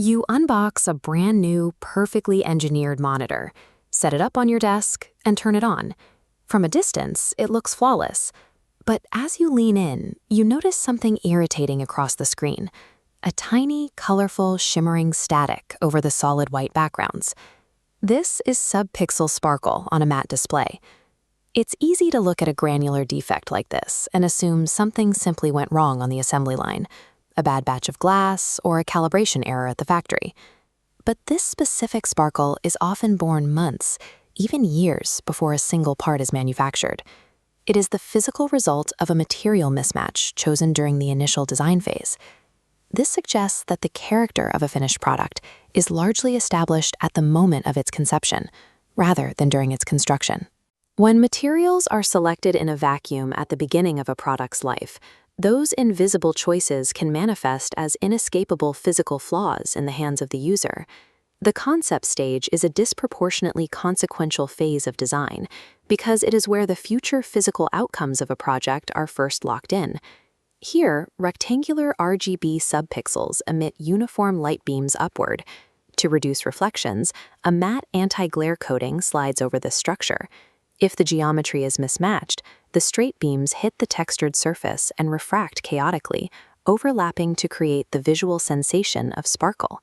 You unbox a brand new, perfectly engineered monitor, set it up on your desk, and turn it on. From a distance, it looks flawless. But as you lean in, you notice something irritating across the screen. A tiny, colorful, shimmering static over the solid white backgrounds. This is subpixel sparkle on a matte display. It's easy to look at a granular defect like this and assume something simply went wrong on the assembly line, a bad batch of glass, or a calibration error at the factory. But this specific sparkle is often born months, even years, before a single part is manufactured. It is the physical result of a material mismatch chosen during the initial design phase. This suggests that the character of a finished product is largely established at the moment of its conception, rather than during its construction. When materials are selected in a vacuum at the beginning of a product's life, those invisible choices can manifest as inescapable physical flaws in the hands of the user. The concept stage is a disproportionately consequential phase of design because it is where the future physical outcomes of a project are first locked in. Here, rectangular RGB subpixels emit uniform light beams upward. To reduce reflections, a matte anti-glare coating slides over this structure. If the geometry is mismatched, the straight beams hit the textured surface and refract chaotically, overlapping to create the visual sensation of sparkle.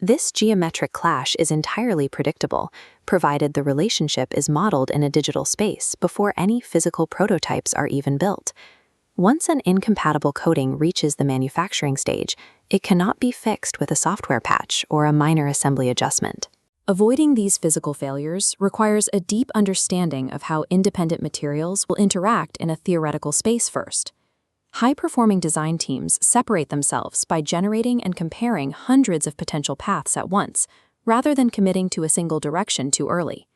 This geometric clash is entirely predictable, provided the relationship is modeled in a digital space before any physical prototypes are even built. Once an incompatible coating reaches the manufacturing stage, it cannot be fixed with a software patch or a minor assembly adjustment. Avoiding these physical failures requires a deep understanding of how independent materials will interact in a theoretical space first. High-performing design teams separate themselves by generating and comparing hundreds of potential paths at once, rather than committing to a single direction too early.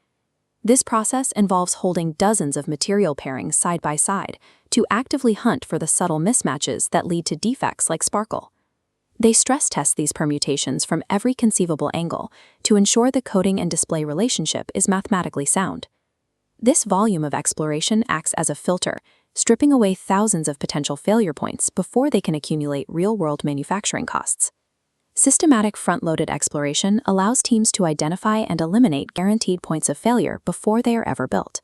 This process involves holding dozens of material pairings side by side to actively hunt for the subtle mismatches that lead to defects like sparkle. They stress test these permutations from every conceivable angle to ensure the coating and display relationship is mathematically sound. This volume of exploration acts as a filter, stripping away thousands of potential failure points before they can accumulate real-world manufacturing costs. Systematic front-loaded exploration allows teams to identify and eliminate guaranteed points of failure before they are ever built.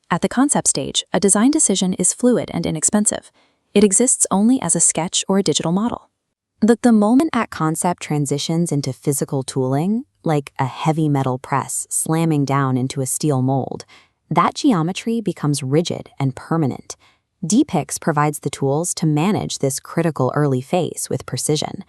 At the concept stage, a design decision is fluid and inexpensive. It exists only as a sketch or a digital model. The moment at concept transitions into physical tooling, like a heavy metal press slamming down into a steel mold, that geometry becomes rigid and permanent. Depix provides the tools to manage this critical early phase with precision.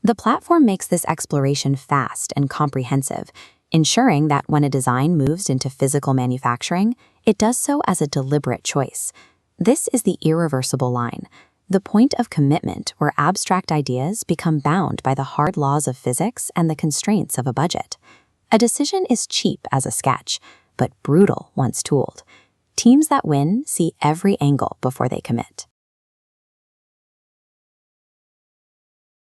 The platform makes this exploration fast and comprehensive, ensuring that when a design moves into physical manufacturing, it does so as a deliberate choice. This is the irreversible line. The point of commitment where abstract ideas become bound by the hard laws of physics and the constraints of a budget. A decision is cheap as a sketch, but brutal once tooled. Teams that win see every angle before they commit.